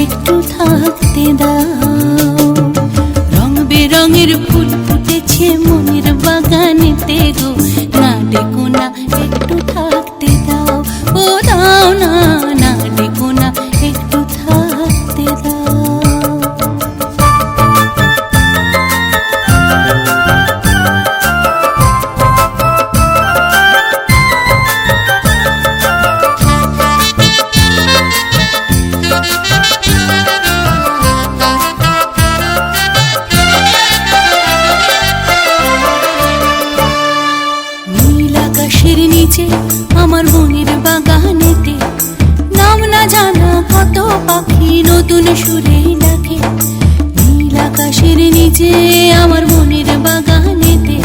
একটু থাকতে দাও। রং বেরঙের ফুল ফুটেছে মনের বাগানেতে গো, না ডেকো না একটু থাকতে দাও। ও দাও না, না ডেকো না একটু থাকতে দাও। আমার মনের বাগানেতে নাম না জানা কত পাখি নতুন সুরে ডাকে। নীল আকাশের নিচে আমার মনের বাগানেতে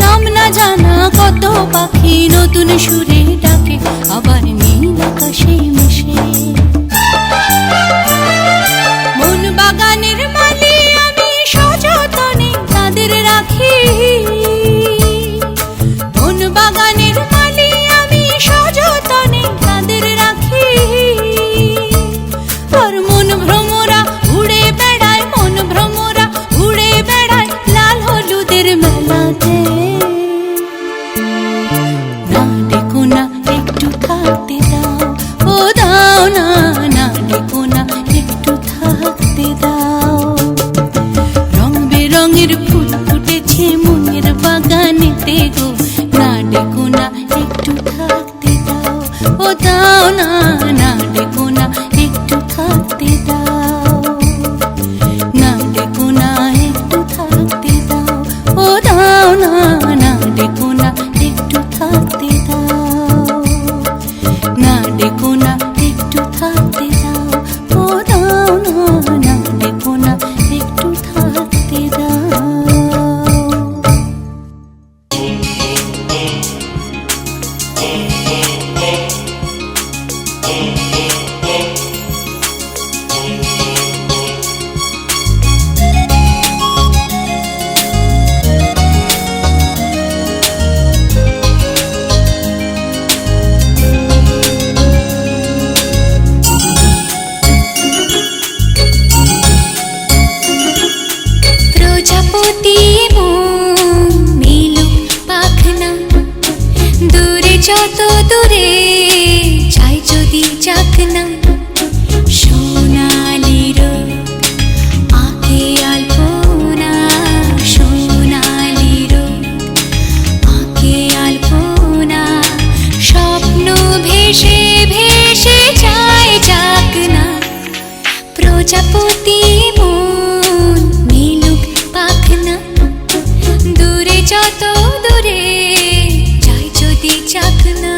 নাম না জানা কত পাখি নতুন সুরে ডাকে। আবার নীল আকাশে মিশে মন বাগানের মালি আমি সযতনে তাদের রাখি। মন বাগানের বাগানেতে গো, না ডেকো না একটু থাকতে দাও। ও দাও না, না ডেকো না একটু থাকতে দাও। না ডেকো না একটু থাকতে দাও। ও দাও না, না ডেকো না একটু থাকতে দাও। না ডেকো না একটু থাকতে দাও। ও দাও না, না ডেকো না একটু থাকতে দাও। প্রজাপতি মিলুক পাখনা দূরে, যত দূরে চাই যদি চাকনা। সোনালি রোদ আঁকে আলপনা, সোনালি রোদ আঁকে আলপনা। স্বপ্ন ভেসে ভেসে যায় চাকনা। প্রজাপতি দূরে, যত দূরে চাই যদি চাকনা।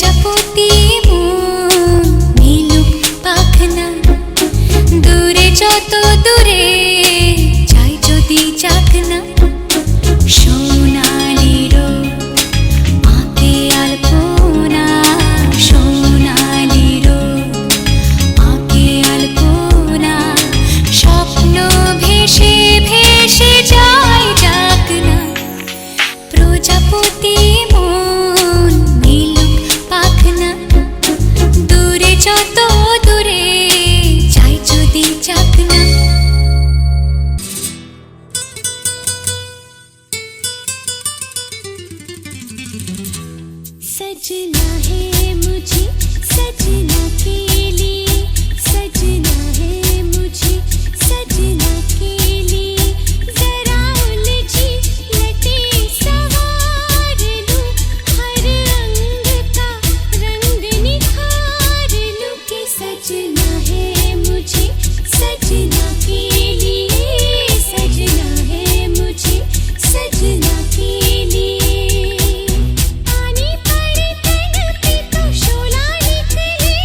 প্রজাপতি মন মিলুক পাখনা, দূরে যত দূরে যাই যদি যাক না। সোনালি রোদ আঁকে আলপনা, সোনালি রোদ আঁকে আলপনা, স্বপ্ন ভেসে ভেসে যায় যাক না। প্রজাপতি মন মিলুক পাখনা, দূরে যত দূরে যাই যদি যাক না। सजना है मुझे सजना के लिए, सजना है मुझे सजना के लिए, जरा उलझी लटे सवार लूं, हर अंग का रंग निखार लूं कि सजना है मुझे सजना के लिए, सजना है मुझे सजना के लिए। पानी पर तन पे तो शोला निकले,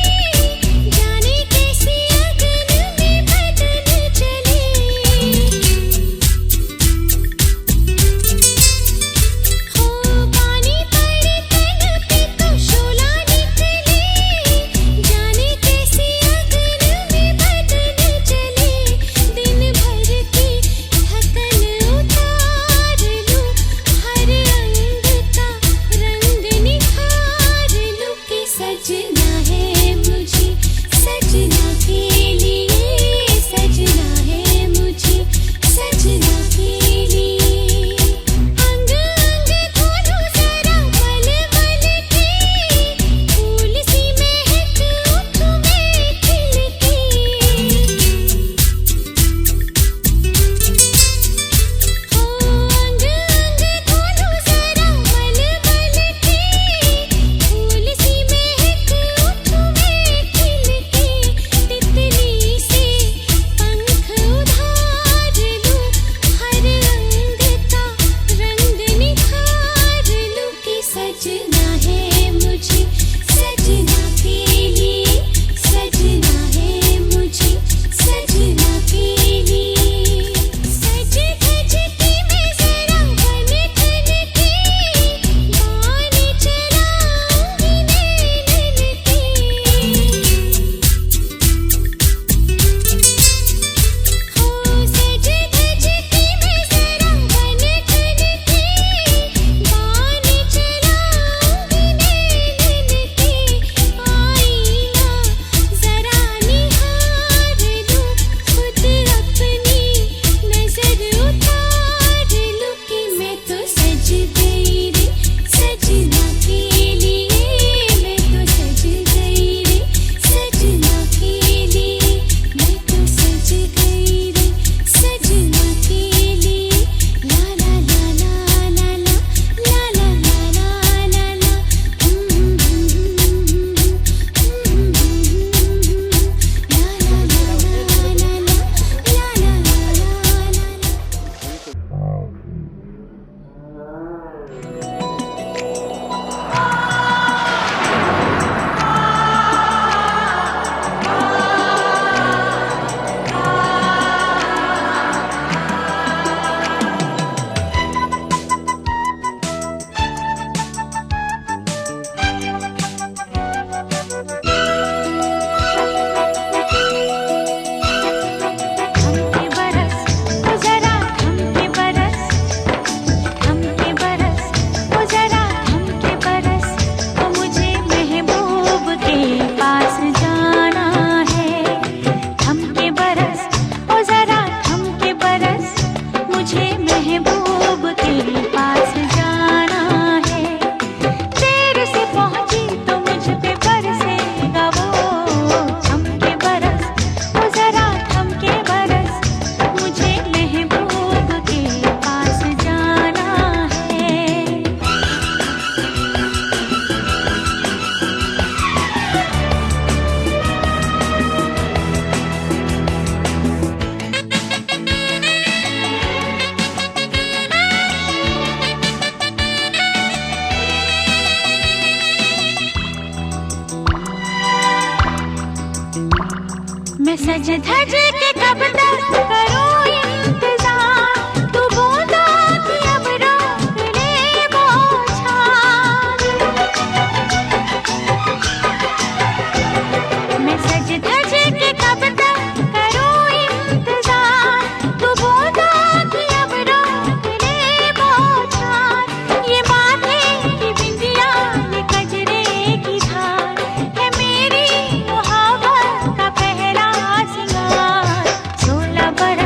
मैं सज धज के कब तक करूं इंतजार, तू बूंदों की अब रोक ले बौछार। मैं सज धज के कब तक करूं इंतजार, तू बूंदों की अब रोक ले बौछार। ये माथे की बिंदिया ये कजरे की धार है मेरी मोहब्बत का पहला सिंगार। 16 बरस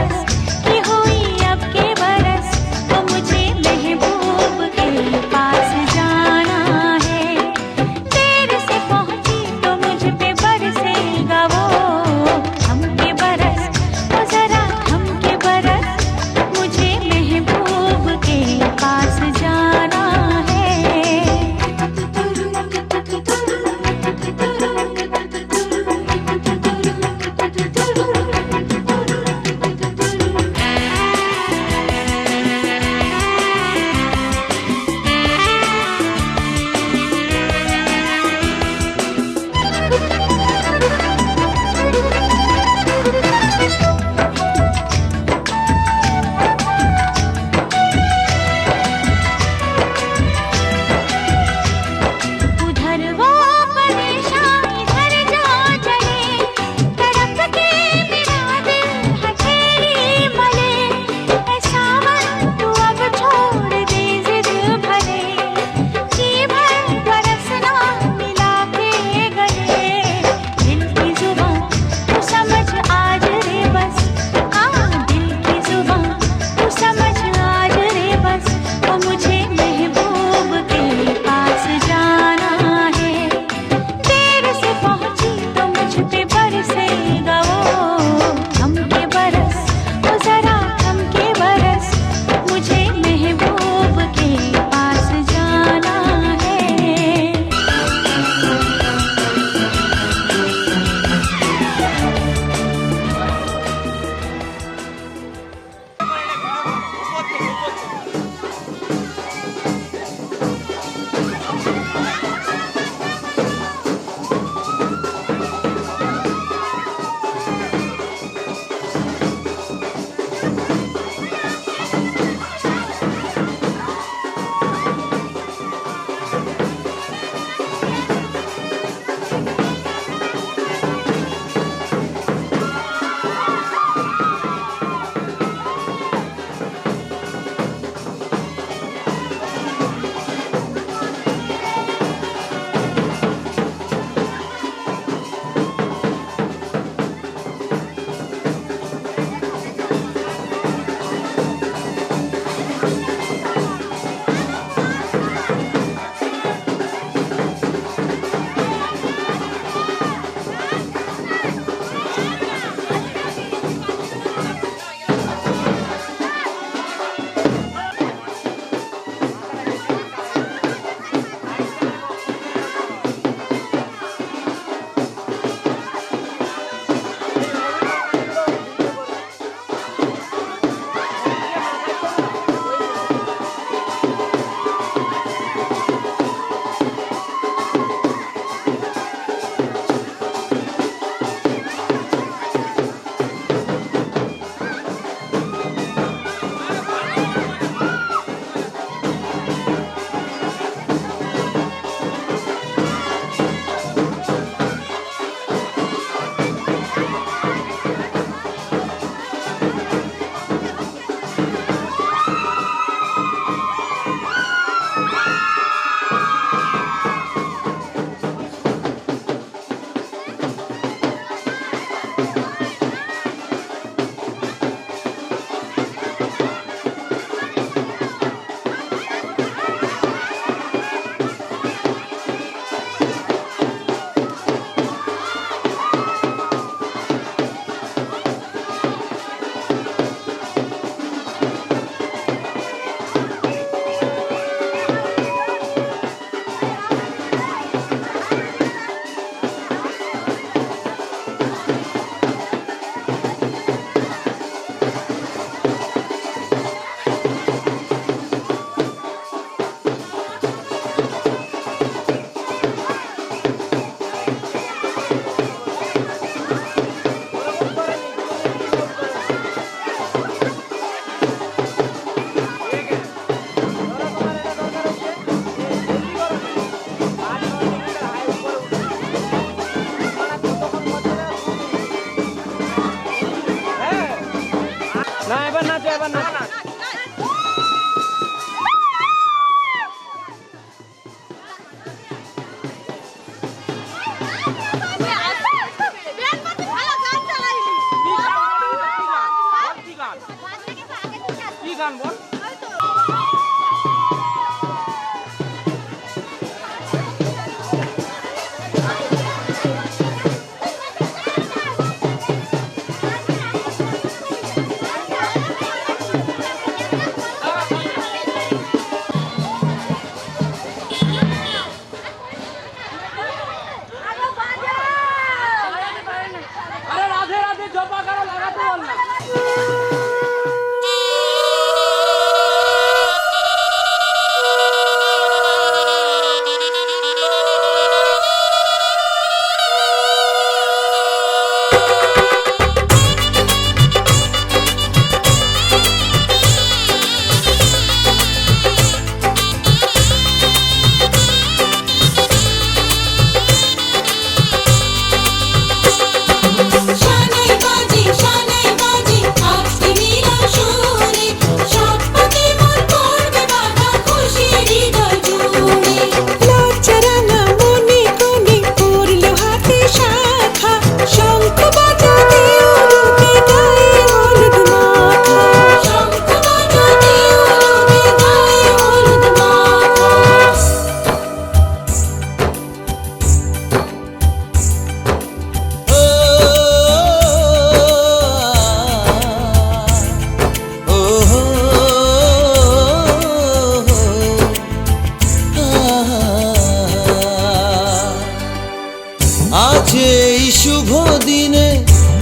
শুভ দিনে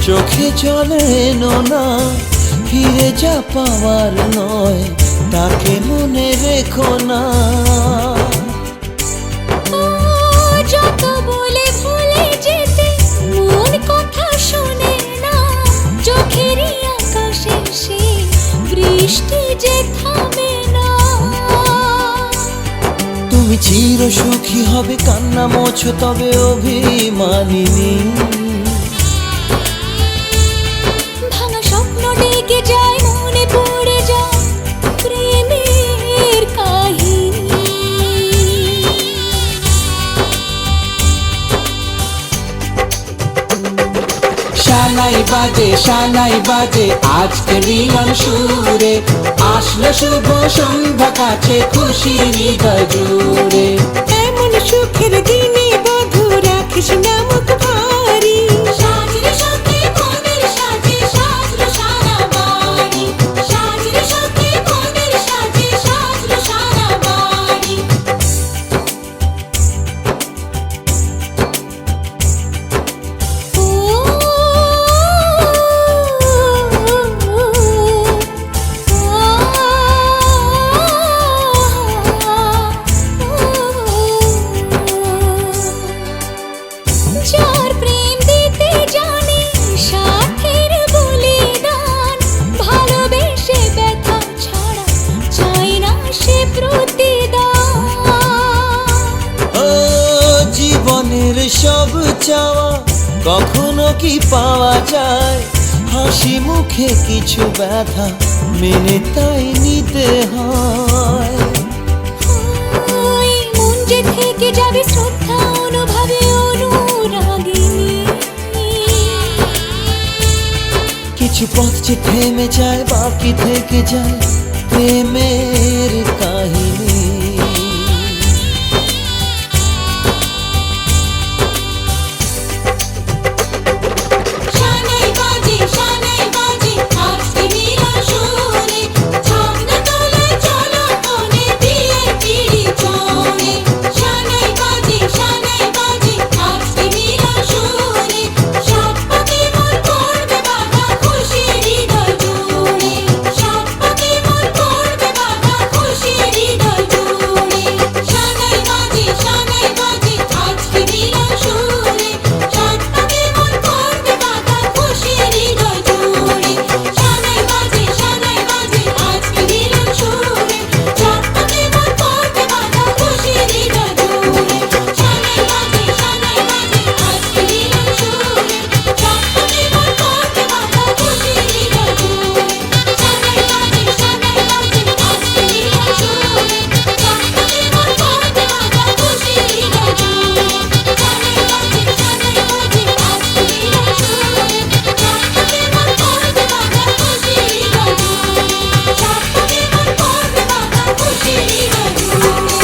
চোখে চলে না, ফিরে যা পাওয়ার নয় তাকে মনে রেখো না। যত বলে ভুলে যেতে মন কথা শোনে না, চোখেরই আকাশে সে বৃষ্টি যে থামে না। তুমি চির সুখী হবে কান্না মোছো তবে অভিমানিনী। ভাঙা স্বপ্ন ডেকে যায় মনে পড়ে যায় প্রেমের কাহিনী। শানাই বাজে শানাই বাজে আজকে মিলন সুরে, আসলো শুভ সন্ধ্যা কাছে খুশির হৃদয় জুড়ে। এমন সুখের দিনে বধূ রাখিস না মুখ ভারী, সাজরে সাথে কোনের সাজে সাজলো সারা বাড়ি, সাজরে সাথে কোনের সাজে সাজলো সারা বাড়ি। যার প্রেম দিতে জানে সাথের বলিদান, ভালোবেসে ব্যথা ছাড়া চাই না সে প্রতিদান। ও জীবনের সব চাওয়া কখনো কি পাওয়া যায়, হাসি মুখে কিছু ব্যথা মেনে তাই নিতে হয়। ওই মন যে থেকে যাবে শ্রদ্ধা অনুভবে অনুরাগিনী। কিছু পথ যে থেমে যায় বাকি থেকে যায় প্রেমের কাহিনী। শানাই বাজে আজকে মিলন সুরে, ঝাঁকনা তলায় চলো কোণে বিয়ের পিঁড়ি চড়ে। শানাই বাজে আজকে মিলন সুরে, সাত পাকে মন করবে বাঁধা খুশির হৃদয় জুড়ে, সাত পাকে মন করবে বাঁধা খুশির হৃদয় জুড়ে। শানাই বাজে আজকে মিলন সুরে, সাত পাকে মন করবে বাঁধা খুশির হৃদয় জুড়ে। শানাই বাজে আজকে মিলন সুরে, সাত পাকে মন করবে বাঁধা খুশির হৃদয় জুড়ে। শানাই বাজে আজকে মিলন সুরে, সাত পাকে মন করবে বাঁধা খুশির হৃদয় জুড়ে। শানাই বাজে আজকে মিলন সুরে, সাত পাকে মন করবে বাঁধা খুশির হৃদয় জুড়ে। শানাই বাজে আজকে মিলন সুরে, সাত পাকে মন করবে বাঁধা খুশির হৃদয় জুড়ে, সাত পাকে মন করবে বাঁধা খুশির হৃদয় জুড়ে।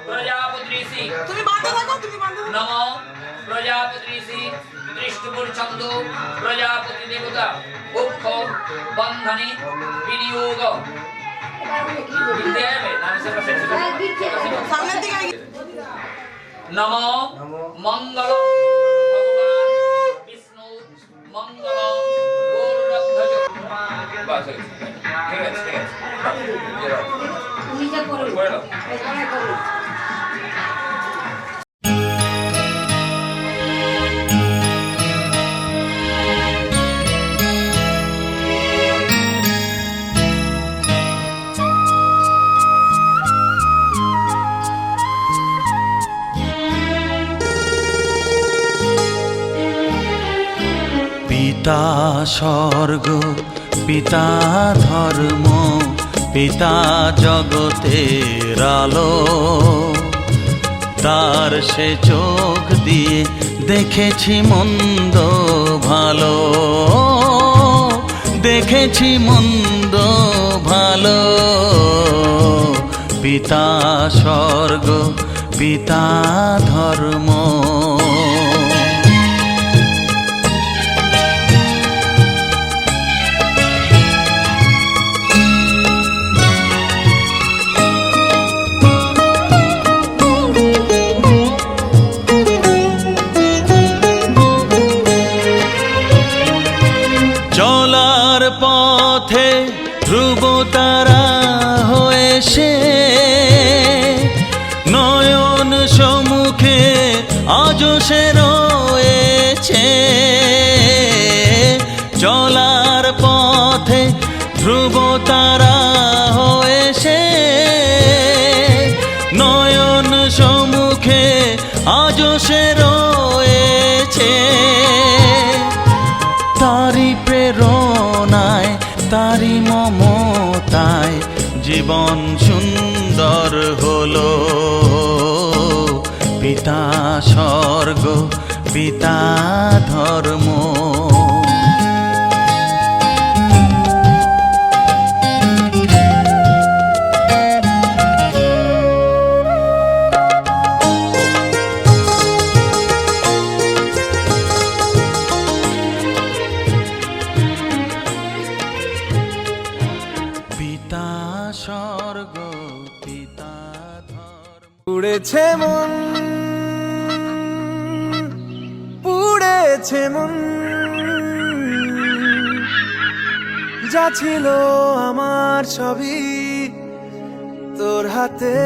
প্রজাপতিষি তুমি বন্ধ থাকো, তুমি বন্ধ থাকো। নম প্রজাপতিষি দৃষ্টপুরছন্দ প্রজাপতি দেবতা মুখ্য বন্ধনে বিনিয়োগ সামনের দিকে এগিয়ে। নম মঙ্গল ভগবান বিষ্ণু মঙ্গল গৌরধ্বজ। বাস হয়ে গেছে। ঠিক আছে ঠিক আছে করে দাও। পিতা স্বর্গ পিতা ধর্ম পিতা জগতের আলো, তার সে চোখ দিয়ে দেখেছি মন্দ ভালো, দেখেছি মন্দ ভালো। পিতা স্বর্গ পিতা ধর্ম। চলার পথে ধ্রুব তারা হয়ে সে নয়ন সম্মুখে আজ সে রয়েছে। চলার পথে ধ্রুব তারা হয়ে সে নয়ন সম্মুখে আজ সে রয়েছে। তারি প্রেরণায় তারি মমতায় জীবন সুন্দর হলো। পিতা স্বর্গ পিতা ধর্ম। পিতা স্বর্গ পিতা ধর্ম। পুড়েছে মন পুড়েছে মন, যা ছিল আমার সবই তোর হাতে।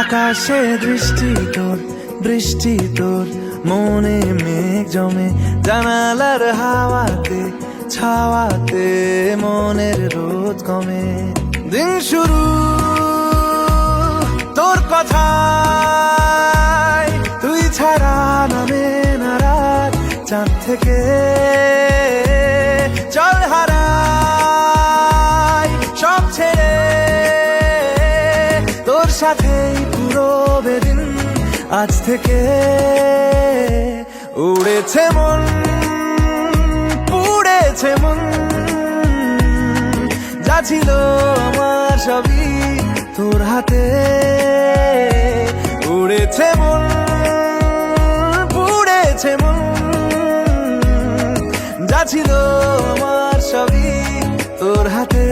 আকাশে দৃষ্টি তোর বৃষ্টি তোর, মনে মেঘ জমে জানালার হাওয়াতে ছাওয়াতে মনের রোদ কমে। দিন শুরু তোর কথায়, তুই ছাড়া নামে না রাত চাঁদ থেকে। চল হারাই সব ছেড়ে তোর সাথেই পুরো বেদিন আজ থেকে। উড়েছে মন পুড়েছে মন, যা ছিল আমার সবই তোর হাতে। উড়েছে মন পুড়েছে মন, যা ছিল আমার সবই তোর হাতে।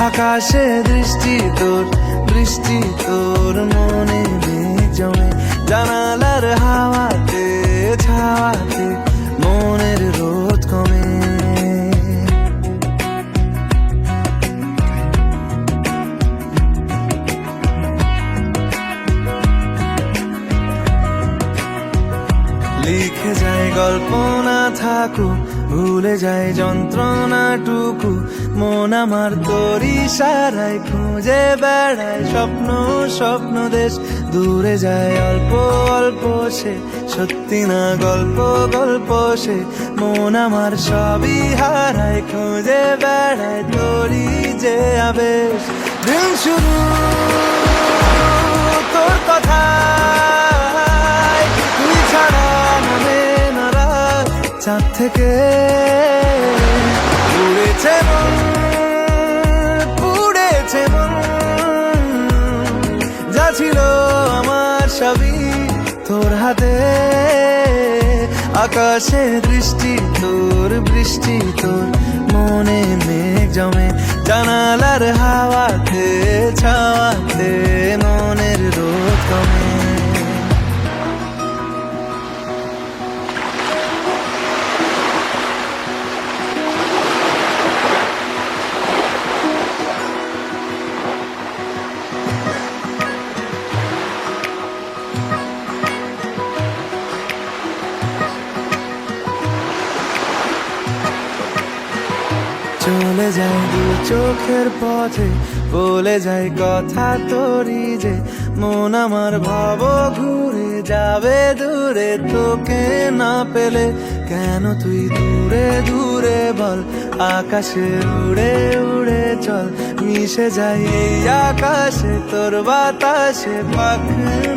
আকাশে দৃষ্টি তোর বৃষ্টি তোর, মনে মেঘ জমে জানালার হাওয়াতে ছাওয়াতে মনের রোদ কমে। লিখে যায় গল্প না থাকুক, ভুলে যায় যন্ত্রণাটুকু। মন আমার তোর ইশারায় খুঁজে বেড়ায় স্বপ্ন স্বপ্ন দেশ। দূরে যায় অল্প অল্প সে, সত্যি না গল্প গল্প সে। মন আমার সবই হারায় খুঁজে বেড়ায় তোরই যে আবেশ। দিন শুরু তোর কথায়, তুই ছাড়া নামে না রাত চাঁদ থেকে। পুড়েছে মন পুড়েছে মন, যা ছিল আমার সবই তোর হাতে। আকাশে দৃষ্টি তোর বৃষ্টি তোর, মনে মেঘ জমে জানালার হাওয়াতে ছাওয়াতে মনের রোদ কমে। চলে যায় দু চোখের পথে, বলে যায় কথা তোরই যে। মন আমার ভাব ঘুরে যাবে দূরে তোকে না পেলে। কেন তুই দূরে দূরে বল, আকাশে উড়ে উড়ে চল। মিশে যায় এই আকাশে তোর বাতাসে, পাখ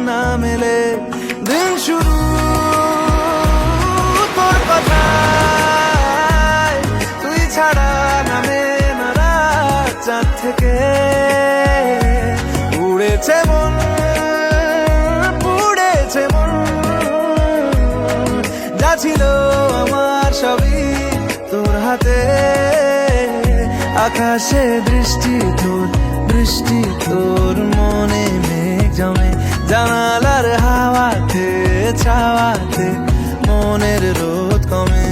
না মেলে। দিন শুরু তোর কথায়, তুই ছাড়া নামে না রাত চাঁদ থেকে। উড়েছে মন পুড়েছে মন, যা ছিল আমার সবই তোর হাতে আকাশে বৃষ্টি তোর মনে মেঘ জমে জানালার হাওয়াতে ছাওয়াতে মনের রোদ কমে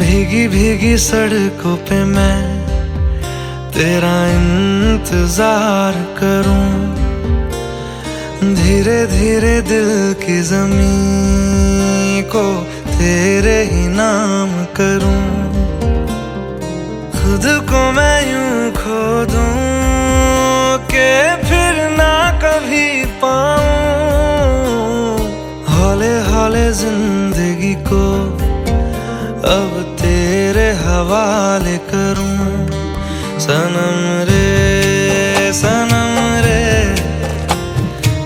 भीगी भीगी सड़कों पे मैं तेरा इंतजार करूं धीरे धीरे दिल की ज़मीं को तेरे ही नाम करूं खुद को मैं यूं खो दूं कि फिर ना कभी पाऊं हौले हौले जिंदगी को अब तेरे हवाले करूं सनम रे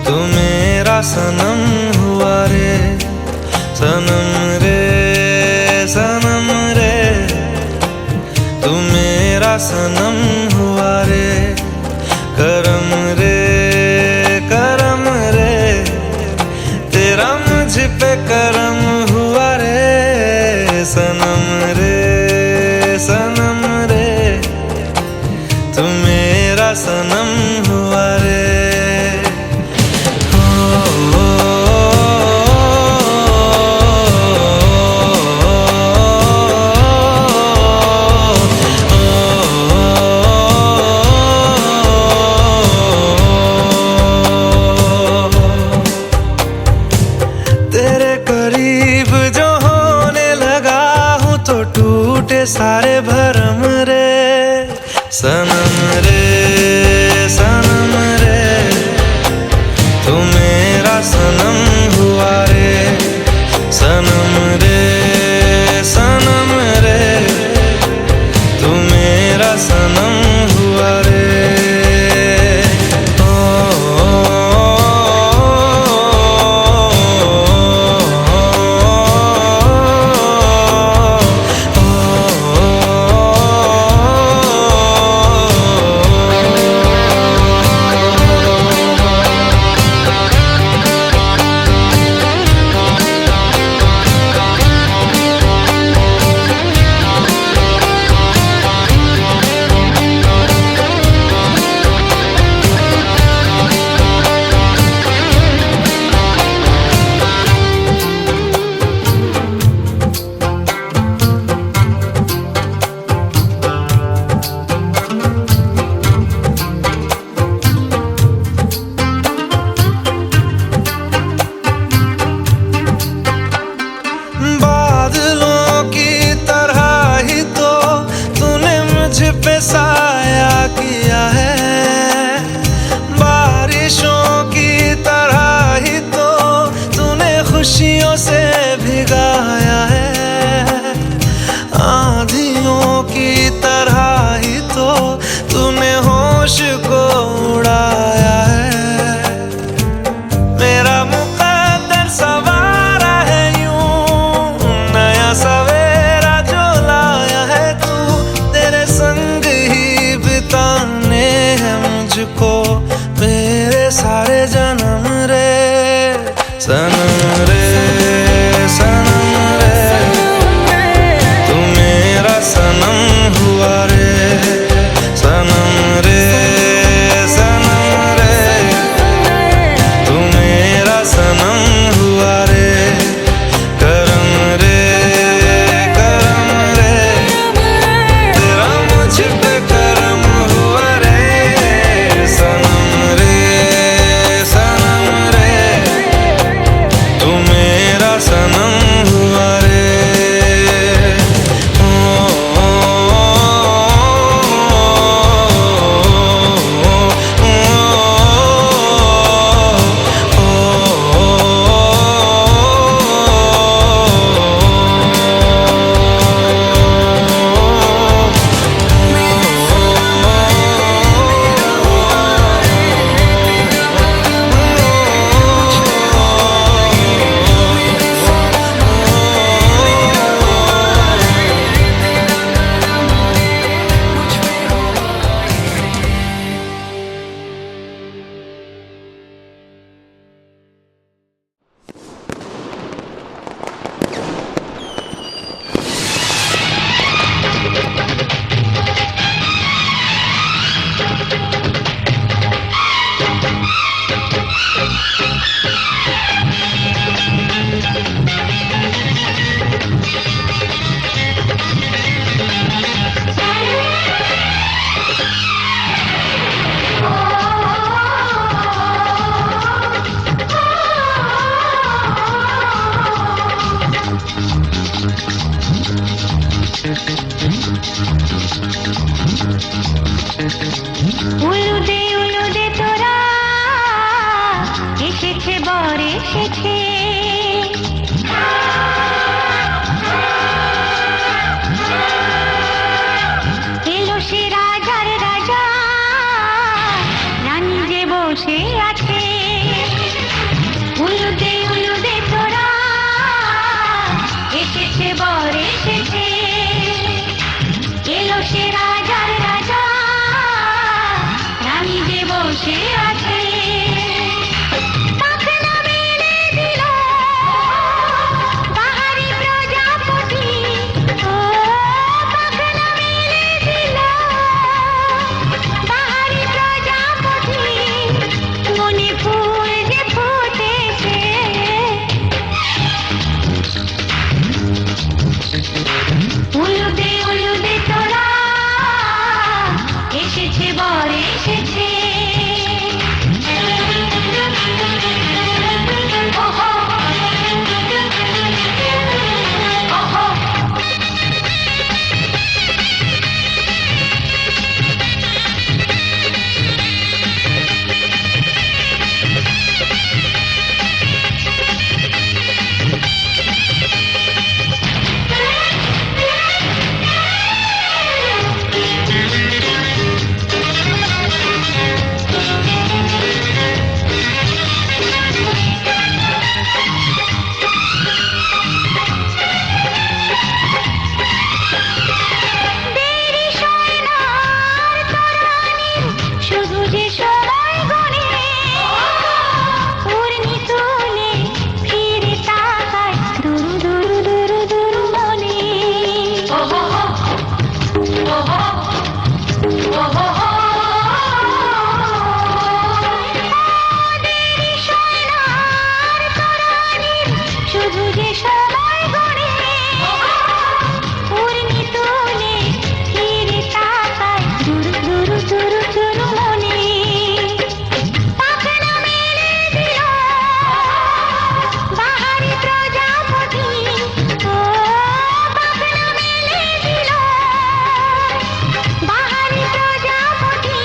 तू मेरा सनम हुआ रे सनम रे तू मेरा सनम हुआ रे करम रे तेरा मुझ पे करम हुआ रे सनम रे तू मेरा सनम हुआ रे तेरे करीब जो होने लगा हूँ तो टूटे सारे भरम रे सनम रे तू मेरा सनम हुआ रे सनम रे तू मेरा सनम हुआ रे साया किया है बारिशों की तरह ही तो तूने खुशियों से भिगाया है आंधियों की तरह ही तो तूने होश को उड़ाया है मेरा मुकद्दर सवारा है यूं नया सवेरा जो लाया है तू तेरे संग बिताने हैं मुझको मेरे सारे जन्म रे सनम रे तू मेरा सनम हुआ रे सनम रे तू मेरा सनम हुआ रे करम रे तेरा मुझ पे करम हुआ रे सनम এসেছে বর এসেছে ওহো ওহো শুধু যে সময় গনে পূর্ণি তুলে ফিরে তাকায় দুরু দুরু দুরু দুরু মনে ওহো ওহো ওহো দেরি সোনার তরানির শুধু যে সময় গনে পূর্ণি তুলে ফিরে তাকায় দুরু দুরু দুরু দুরু মনে পাখনা মেলে দিল বাহারি প্রজাপতি ও পাখনা মেলে দিল বাহারি প্রজাপতি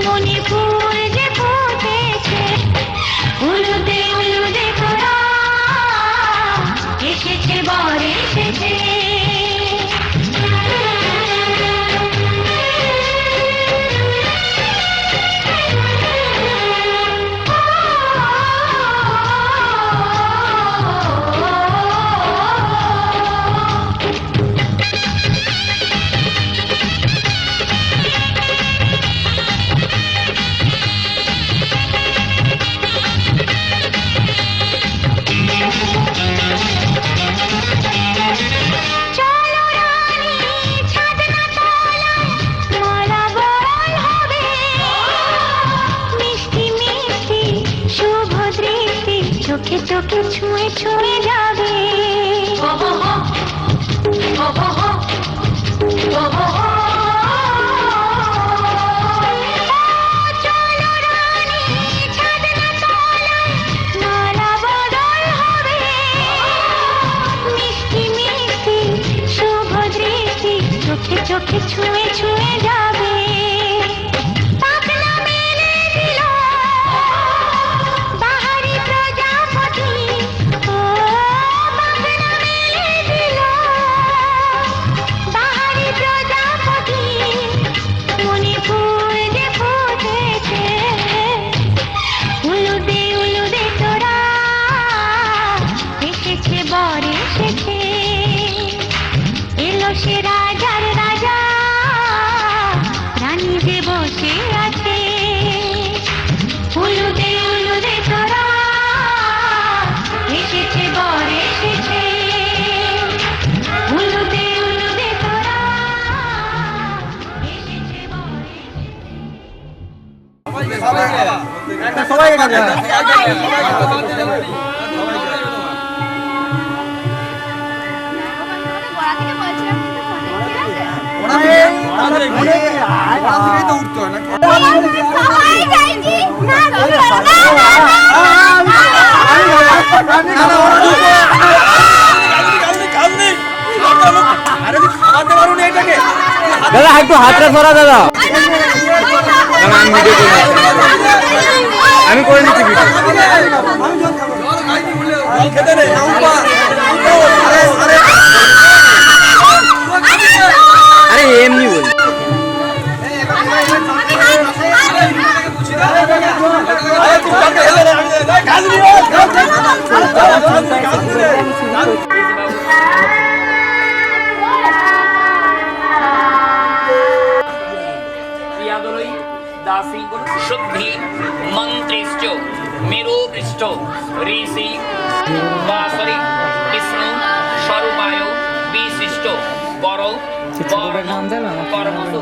মনে ফুল যে ফুটেছে উলুদে উলুদে তোরা এসেছে বর এসেছে চলো রানী ছাদনা তলায় মালা বরণ হবে মিষ্টি মিষ্টি শুভ দৃষ্টি চোখে চোখে ছুঁয়ে ছুঁয়ে যাবে চলো রানী ছাদনা তলায় মালা বরণ হবে মিষ্টি মিষ্টি শুভ দৃষ্টি চোখে চোখে ছুঁয়ে ছুঁয়ে যাবে পাখনা মেলে দিল বাহারি প্রজাপতি ও পাখনা মেলে দিল বাহারি প্রজাপতি মনে ফুল যে ফুটেছে উলুদে উলুদে তোরা এসেছে বর এসেছে এলো সে রাজার রাজা রানী যে বসে আছে উলুদে উলুদে তোরা এসেছে বর এসেছে উলুদে উলুদে তোরা এসেছে বর দাদা একটু হাতটা সরা দাদা আমি করে নিচ্ছি আরে এমনি বলি दासी शुद्धि मंत्रिश्च मेरुपृष्ठ ऋषि वासरी विष्णु स्वरूपाय विशिष्ट वर कर्मसु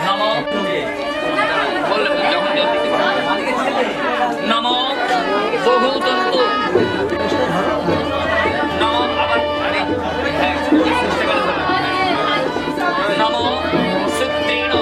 नमो नमो बहुतंतु नमो नमो सुत्रेण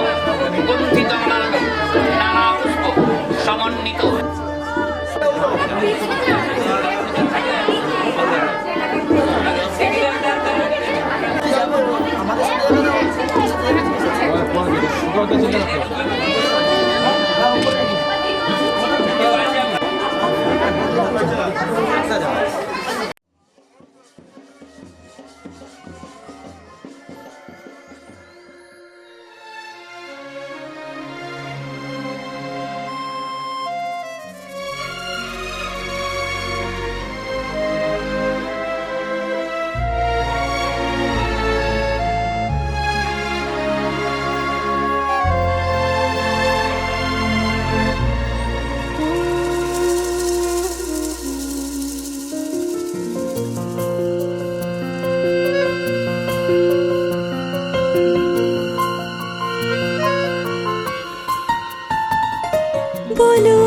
বলো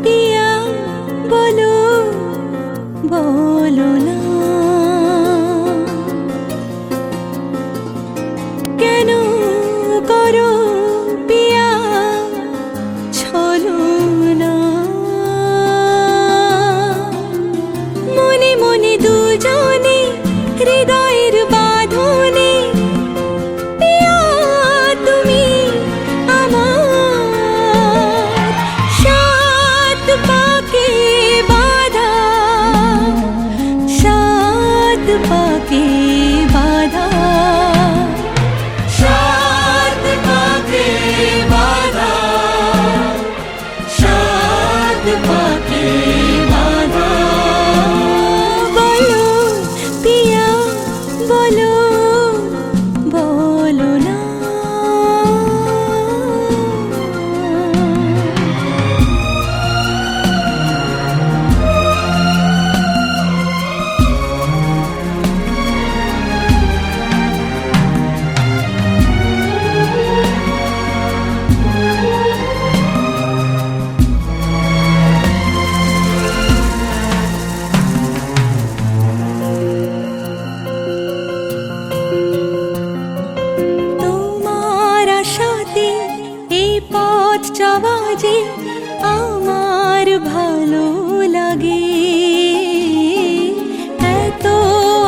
পিয়া বলো বলো না কেন করো পিয়া ছলো না মনে মনে দুজনে হৃদয়ের বাঁধনে পিয়া তুমি আমার সাত পাকে বাঁধা সাত পাকে বাঁধা সাত পাকে বাঁধা সাত পাকে বাঁধা বলো পিয়া বলো বলো না তোমার আশাতে এই পথ চলা যে আমার ভালো লাগে এত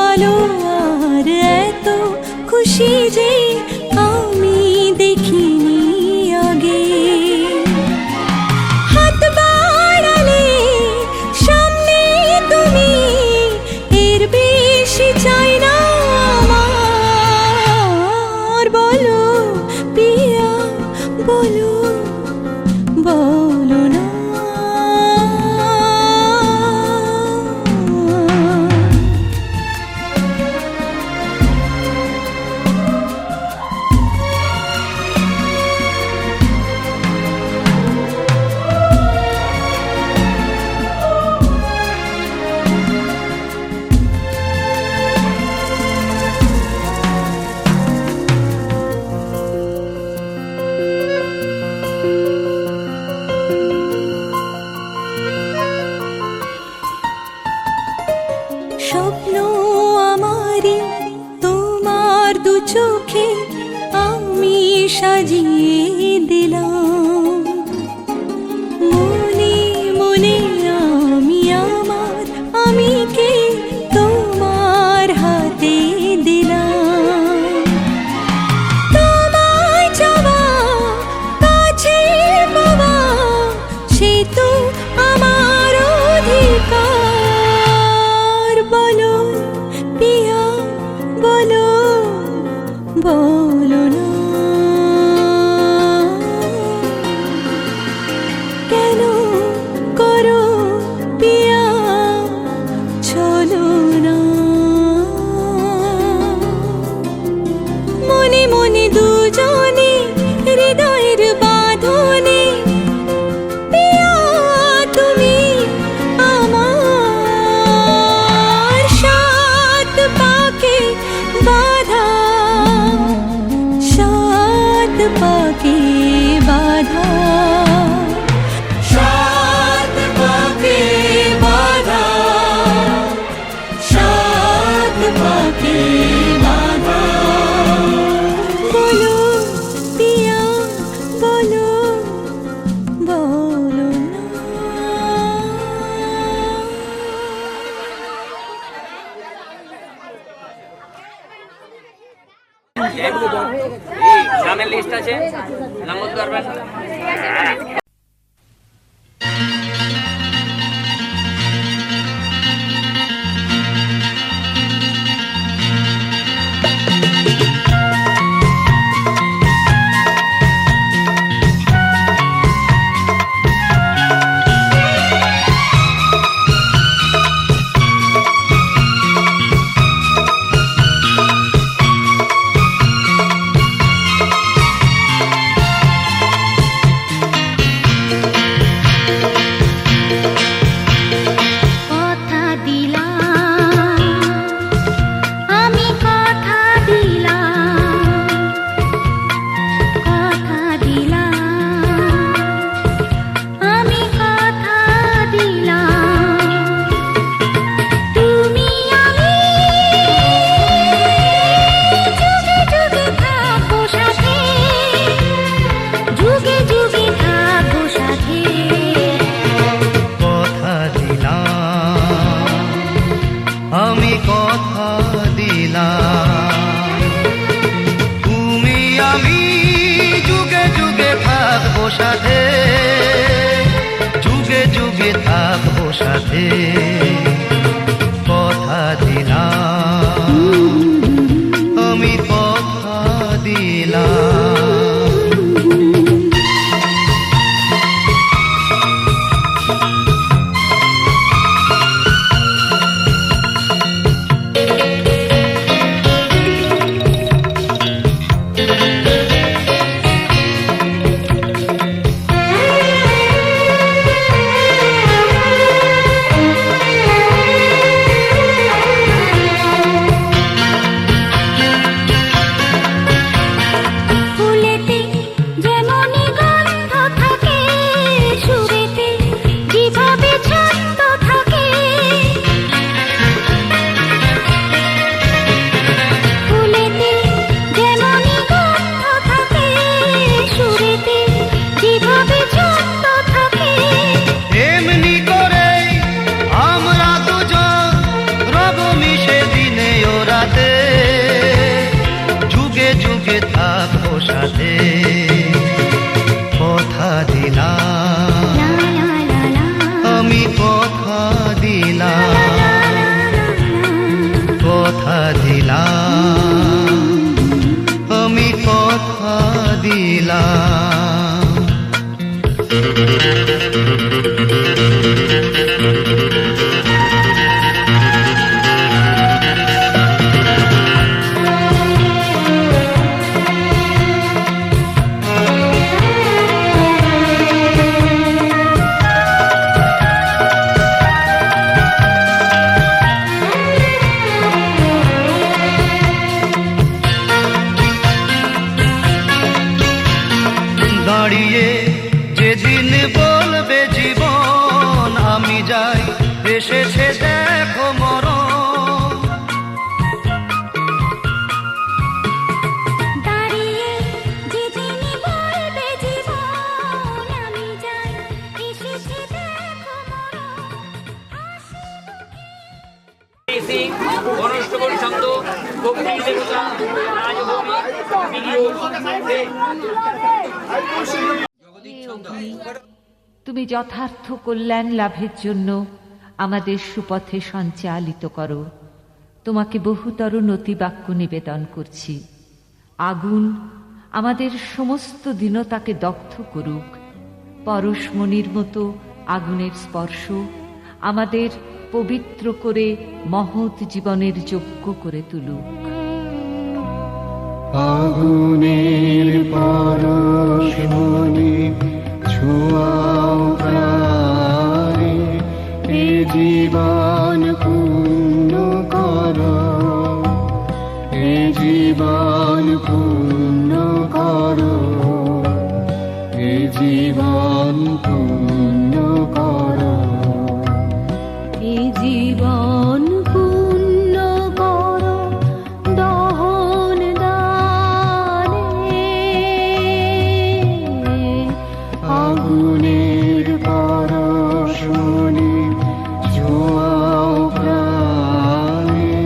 আলো আর এত খুশি যে আমি দেখিনি আগে হাত বাড়ালে সামনে তুমি এর বেশি চাই না আমার বলো পিয়া বলো বলো না স্বপ্ন আমারি তোমার দু চোখে আমি সাজিয়ে দিলাম মনে মনে আমি আমার আমিকে তোমার হাতে দিলাম তোমায় চাওয়া কাছে পাওয়া সে তো আমার অধিকার বলো পিয়া বলো বলো না কেন করো পিয়া ছলো না মনে মনে দুজনে হৃদয়ের বাঁধনে পিয়া তুমি আমার সাত পাকে বাঁধা সাত পাকে বাঁধা সাত পাকে বাঁধা সাত পাকে বাঁধা বলো পিয়া বলো বলো না নামের লিস্ট আছে নাম বলতে পারবেন? কথা দিলাম, আমি কথা দিলাম, কথা দিলাম, আমি কথা দিলাম, তুমি আমি যুগে যুগে থাকবো সাথে, যুগে যুগে থাকবো সাথে। কথা দিলাম, আমি কথা দিলাম, তুমি আমি যুগে যুগে থাকবো সাথে, যুগে যুগে থাকবো সাথে। কথা দিলাম, আমি কথা দিলাম। ফুলেতে যেমনই গন্ধ থাকে, সুরেতে যেভাবে ছন্দ থাকে, ফুলেতে যেমনই গন্ধ থাকে, সুরেতে যেভাবে ছন্দ থাকে, এমনি করে আমরা দুজন রব মিশে দিনে ও রাতে, যুগে যুগে থাকবো সাথে। কথা দিলাম, লা লা লা লা, আমি কথা দিলাম, কথা দিলাম, আমি কথা দিলাম। দাঁড়িয়ে যেদিন বলবে জীবন আমি যাই, এসেছে দেখো মরণ। দাঁড়িয়ে যেদিনই বলবে জীবন আমি যাই, এসেছে দেখো মরণ, হাসি ঋষি অনুষ্ঠবল ছন্দ ভক্তি দেবতা রাজভূমি বিনিয়োগ। তুমি যথার্থ কল্যাণ লাভের জন্য আমাদের সুপথে সঞ্চালিত করো। তোমাকে বহুতর নতিবাক্য নিবেদন করছি। আগুন আমাদের সমস্ত দীনতাকে দগ্ধ করুক। পরশমণির মতো আগুনের স্পর্শ আমাদের পবিত্র করে মহৎ জীবনের যোগ্য করে তুলুক। আগুনের পরশমণি ছোঁয়াও প্রাণে, এ জীবন পূর্ণ করো, এ জীবন পূর্ণ করো, এ জীবন পূর্ণ করো, এ জীবন পূর্ণ করো দহন দানে। আগুনের পরশমণি ছোঁয়াও প্রাণে।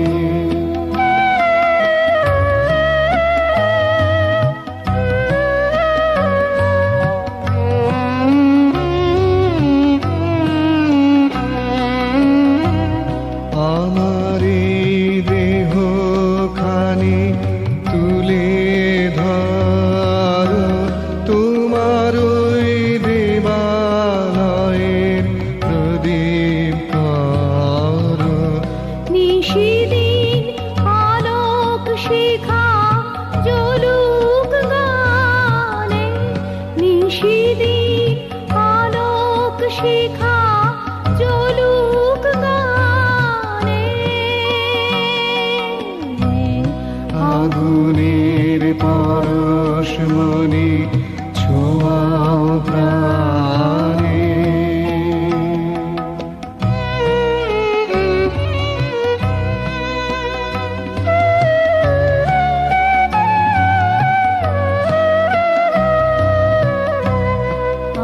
শিখা জ্বলুক গানে। আগুনের পরশমণি ছোঁয়াও প্রাণে।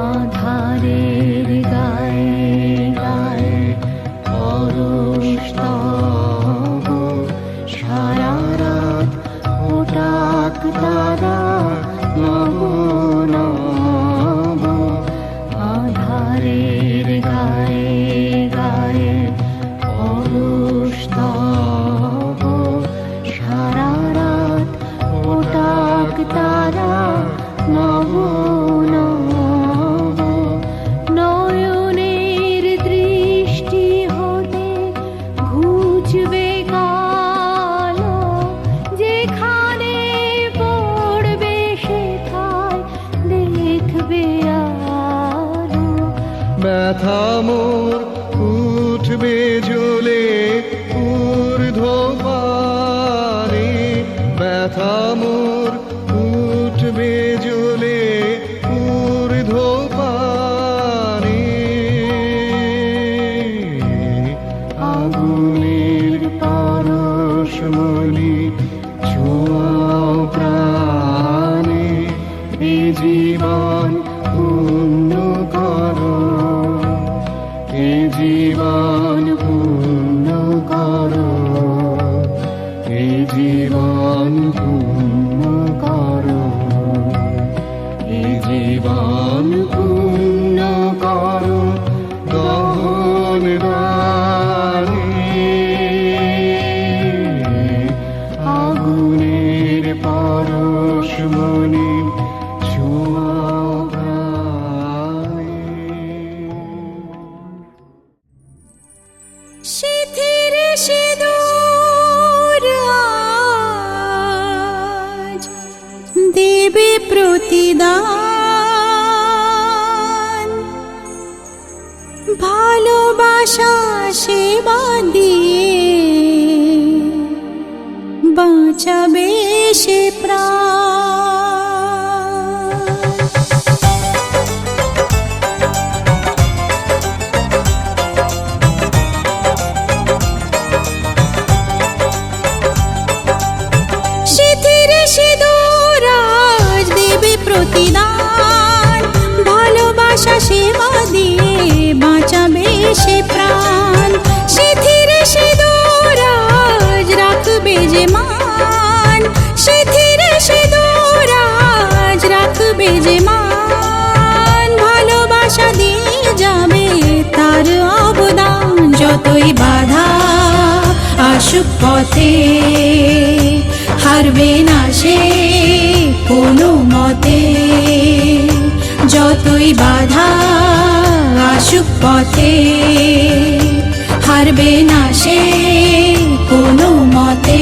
আধারের গায়ে গায়ে পরশ তব, সারা রাত ওটাক তারা নব নব। আধারের গায়ে গায়ে পরশ তব, সারা রাত ওটাক তারা নব নব। নয়নের দৃষ্টি হতে ঘুচবে কালো, যেখানে পড়বে সেথায় দেখবে আলো। ব্যথা মোর উঠবে জ্বলে ঊর্ধ্বপানে। ব্যথা মোর উঠবে জ্বলে ঊর্ধ্বপানে। আগুনের পরশমণি ছোঁয়াও প্রাণে। এ জীবন পূর্ণ করো, এ জীবন পূর্ণ করো, এ জীবন পূর্ণ করো, এ জীবন পূর্ণ করো দহন দানে। আগুনের পরশমণি ছোঁয়াও প্রাণে। শিথির সিঁদুর আজ দেবে প্রতিদান, ভালোবাসা সেবা দিয়ে বাঁচাবে সে প্রাণ। শিথির সিঁদুর আজ দেবে প্রতিদান, ভালোবাসা সেবা দিয়ে বাঁচাবে সে প্রাণ। শিথির সিঁদুর আজ রাখবে যে মান, শিথির সিঁদুর আজ রাখবে যে মান। ভালোবাসা দিয়ে যাবে তার অবদান, যতই বাধা আসুক পথে হারবে না সে কোনো মতে। যতই বাধা আসুক পথে হারবে না সে কোনো মতে।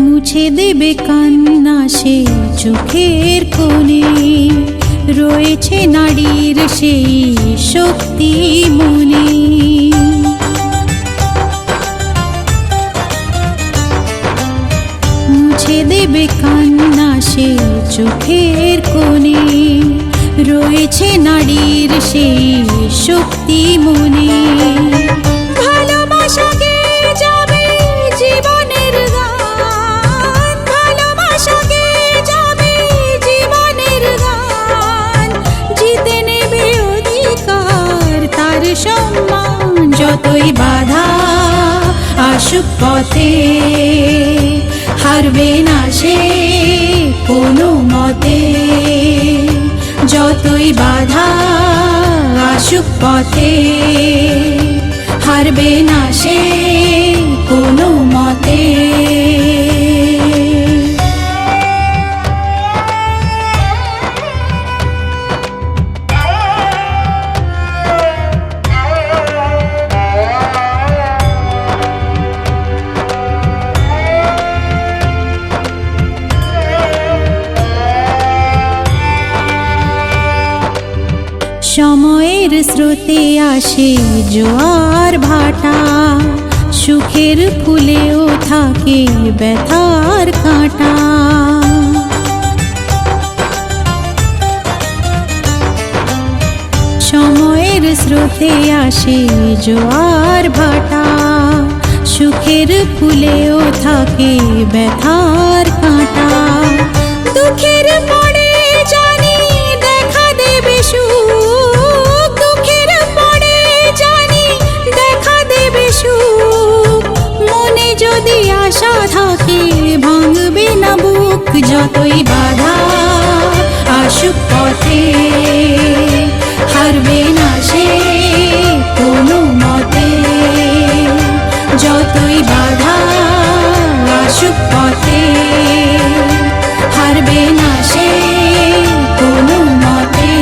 মুছে দেবে কান্না সে চোখের কোণে, রয়েছে নারীর সেই শক্তি মনে। মুছে দেবে কান্না সে চোখের কোণে, রয়েছে নারীর সেই শক্তি মনে। ভালোবাসাকে যাবে জীবনের গান, ভালোবাসাকে যাবে জীবনের গান। জিতে নেবে অধিকার তার সম্মান, যতই বাধা আসুক পথে হারবে না সে কোনো মতে। যতই বাধা আসুক পথে হারবে না সে কোনো মতে। সময়ের স্রোতে আসে জোয়ার ভাটা, সুখের ফুলেও থাকে ব্যথার কাঁটা। সময়ের স্রোতে আসে জোয়ার ভাটা, সুখের ফুলেও থাকে ব্যথার কাঁটা। দুঃখের পরে জানি দেখা দেবে সুখ, দুঃখের পরে জানি দেখা দেবে সুখ। মনে যদি আশা থাকে ভাঙবে না বুক, যতই বাধা আসুক পথে হারবে না সে কোনো মতে। যতই বাধা আসুক পথে হারবে না সে কোনো মতে।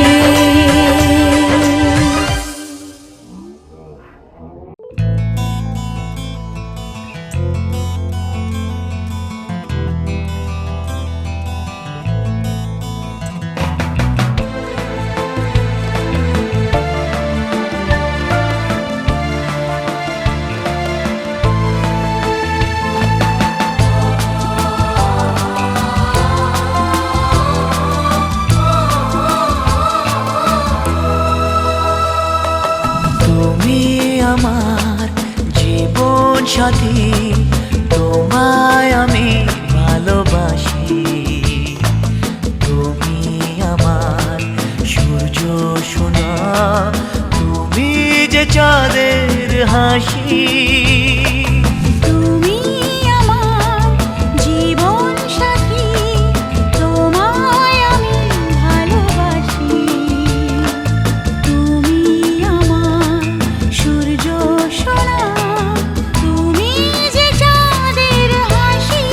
তুমি আমার জীবন সাথী, তোমায় আমি ভালোবাসি। তুমি আমার সূর্য সোনা, তুমি যে চাঁদের হাসি। তুমি আমার জীবন সাথী, তোমায় আমি ভালোবাসি। তুমি আমার সূর্য সোনা, তুমি যে চাঁদের হাসি।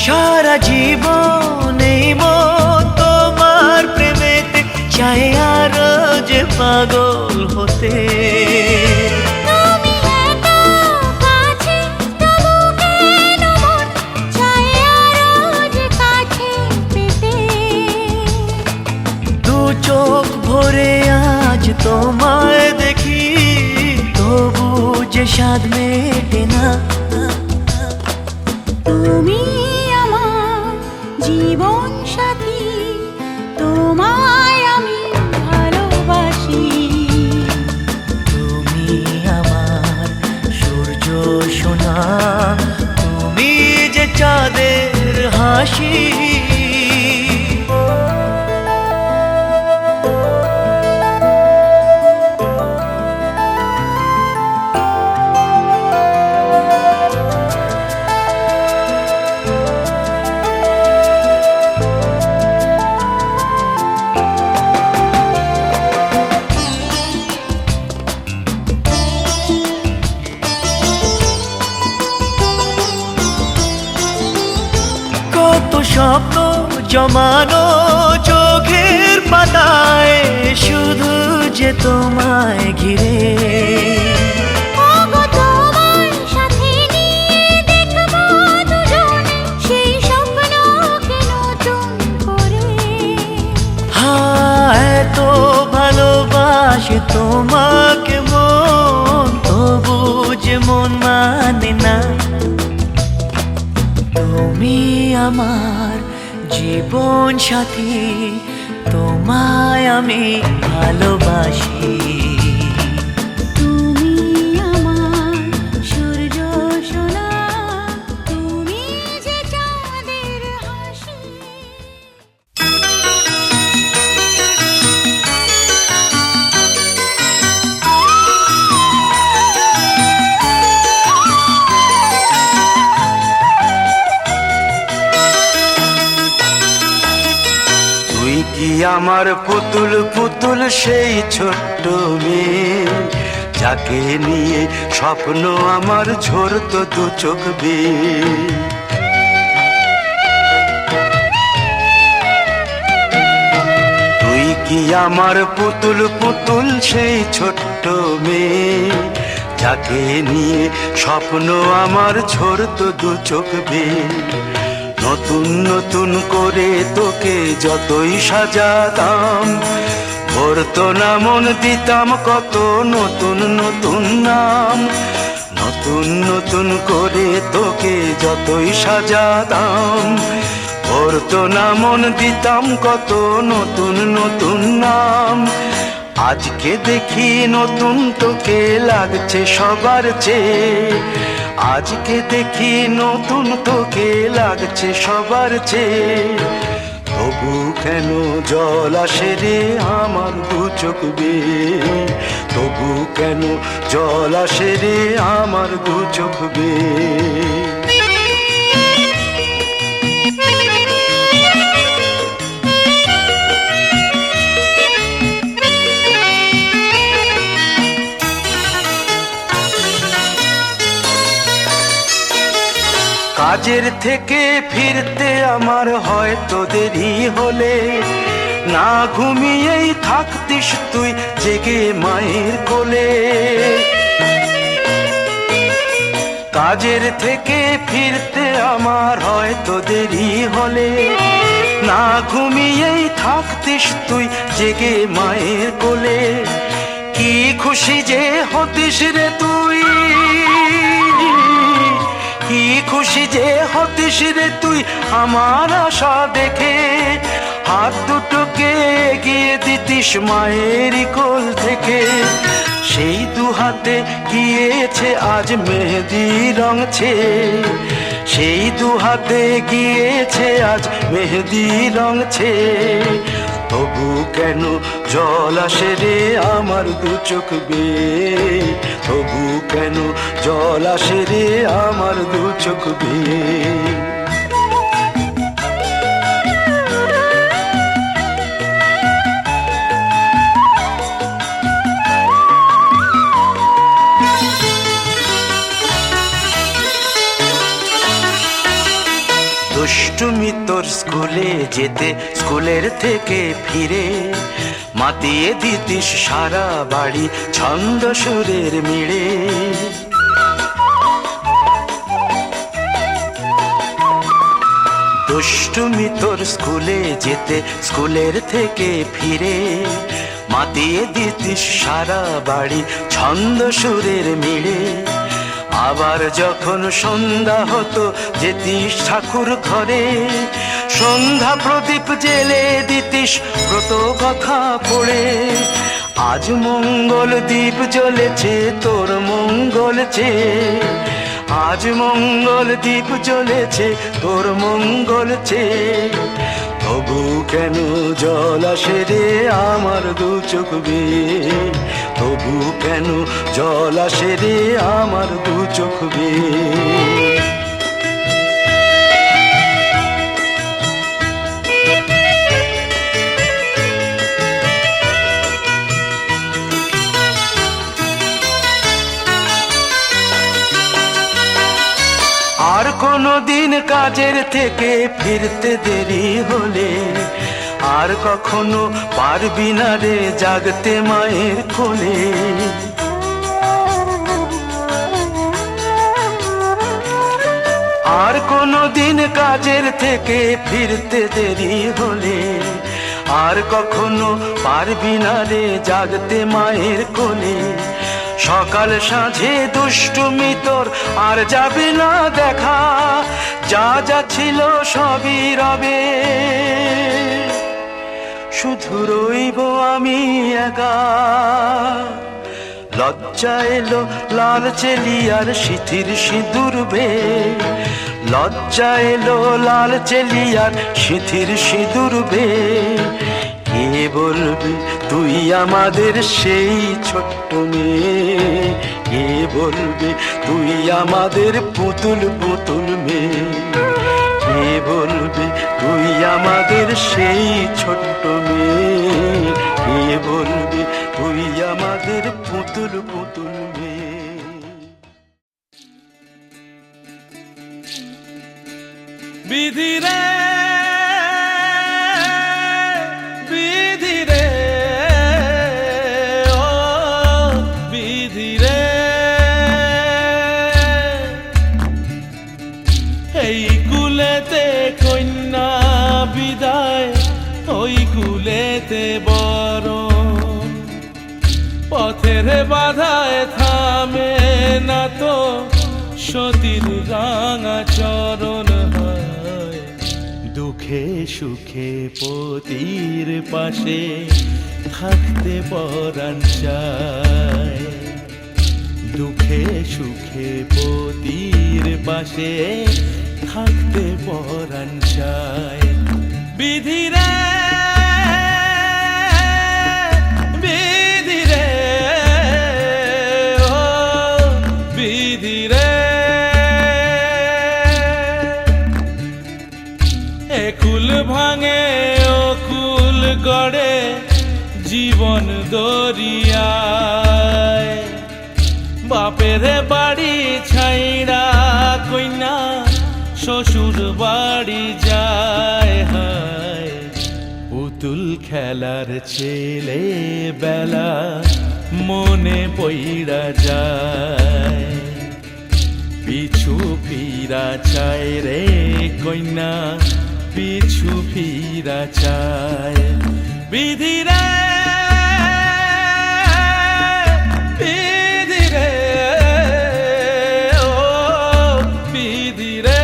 সারা জীবন এই মন তোমার প্রেমেতে চাই আরো যে পাগল হতে। তুমি এত কাছে তবু কেন মন চায় আরো যে কাছে পেতে। দু চোখ ভরে আজ তোমায় দেখি, তবু যে স্বাদ মেটে না। তুমি আমার জীবন সাথী, তোমায় আমি ভালোবাসি। তুমি আমার সূর্য সোনা, তুমি যে চাঁদের হাসি। কত স্বপ্ন জমানো চোখের পাতায়, শুধু যে তোমায় ঘিরে। ওগো তোমার সাথে নিয়ে দেখবো দুজনে সেই স্বপ্নকে নতুন করে। হ্যাঁ, এত ভালোবাসে তোমাকে মন, তবু যে মন মানে না। তুমি আমার জীবন সাথী, তোমায় আমি ভালোবাসি। তুমি আমার সূর্য সোনা, তুমি যে চাঁদের হাসি। তুই কি আমার পুতুল পুতুল সেই ছোট্ট মেয়ে, যাকে নিয়ে স্বপ্ন আমার ঝরতো দু চোখ বেয়ে। তুই কি আমার পুতুল পুতুল সেই ছোট্ট মেয়ে, যাকে নিয়ে স্বপ্ন আমার ঝরতো দু চোখ বেয়ে। নতুন নতুন করে তোকে যতই সাজাতাম, ভরতো না মন, দিতাম কত নতুন নতুন নাম। নতুন নতুন করে তোকে যতই সাজাতাম, ভরতো না মন, দিতাম কত নতুন নতুন নাম। আজকে দেখি নতুন তোকে লাগছে সবার চেয়ে, আজকে দেখি নতুন তোকে লাগছে সবার চেয়ে। তবু কেন জল আসে রে আমার দু চোখ বেয়ে, তবু কেন জল আসে রে আমার দু চোখ বেয়ে। কাজের থেকে ফিরতে আমার হয়তো দেরি হলে, না ঘুমিয়েই থাকতিস তুই জেগে মায়ের কোলে। কাজের থেকে ফিরতে আমার হয়তো দেরি হলে, না ঘুমিয়েই থাকতিস তুই জেগে মায়ের কোলে। কি খুশি যে হতিস রে তুই, কি খুশি যে হতিস রে তুই আমার আশা দেখে। হাত দুটোকে এগিয়ে দিতিস মায়ের কোল থেকে, সেই দু হাতে গিয়েছে আজ মেহেদি রং ছেয়ে। সেই দু হাতে গিয়েছে আজ মেহেদি রং ছেয়ে। তবু কেন জল আসে রে আমার দু চোখ বেয়ে, তবু কেন জল আসে রে আমার দু চোখ বেয়ে। দুষ্টুমি তোর স্কুলে যেতে, স্কুলের থেকে ফিরে মাতিয়ে দিতিস সারা বাড়ি ছন্দ সুরের মিড়ে। দুষ্টুমি তোর স্কুলে যেতে, স্কুলের থেকে ফিরে মাতিয়ে দিতিস সারা বাড়ি ছন্দ সুরের মিড়ে। আবার যখন সন্ধ্যা হতো যেতিস ঠাকুর ঘরে, সন্ধ্যা প্রদীপ জেলে দিতিস ব্রত কথা পড়ে। আজ মঙ্গল দ্বীপ জ্বলেছে তোর মঙ্গল চেয়ে, আজ মঙ্গল দ্বীপ জ্বলেছে তোর মঙ্গল চেয়ে। তবু কেন জল আসে রে আমার দু চোখ বেয়ে, তবু কেন জল আসে রে আমার দু চোখ বেয়ে। আর কোনো দিন কাজের থেকে ফিরতে দেরি হলে, আর কখনো পারবি না রে জাগতে মায়ের কোলে। আর কোনো দিন কাজের থেকে ফিরতে দেরি হলে, আর কখনো পারবি না রে জাগতে মায়ের কোলে। সকাল সাঁঝে দুষ্টুমি তোর আর যাবে না দেখা, যা যা ছিল সবই রবে, শুধু রইব আমি একা। লজ্জা এলো লাল চেলিয়ার সিথির সিঁদুর বেয়ে, লজ্জা এলো লাল চেলিয়ার সিথির সিঁদুর বেয়ে। কে বলবি তুই আমাদের সেই ছোট্ট মেয়ে, কে বলবি তুই আমাদের পুতুল পুতুল মেয়ে। কে বলবি তুই আমাদের সেই ছোট্ট মেয়ে, কে বলবি তুই আমাদের পুতুল পুতুল। ওই কুলেতে বরণ পথের বাধায় থামে না তো সতীর রাঙা চরণ হয় দুঃখে সুখে পতির পাশে থাকতে পরাণ চায় দুঃখে সুখে পতির পাশে থাকতে পরাণ চায় বিধিরে বিধিরে ও বিধিরে একুল ভাঙে ও কুল গড়ে জীবন দরিয়ায় বাপের বাড়ি ছাইড়া কইনা শ্বশুর বাড়ি যায় হায় পুতুল খেলার ছেলে বেলা মনে পইড়া যায় পিছু ফিরা চায় রে কইনা পিছু ফিরা চায় বিধিরে বিধিরে ও বিধিরে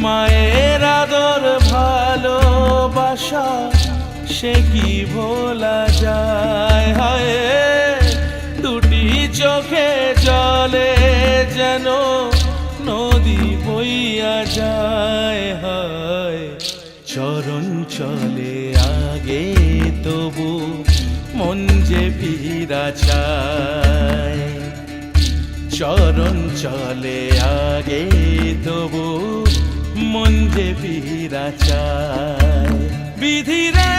মায়ের আদর ভালোবাসা সে কি ভোলা যায় হায় দুটি চোখে জলে যেন নদী বইয়া যায় হায় চরণ চলে আগে তবু মন যে ফিরা চায় চরণ চলে আগে তবু মন যে ফিরা চায় বিধিরে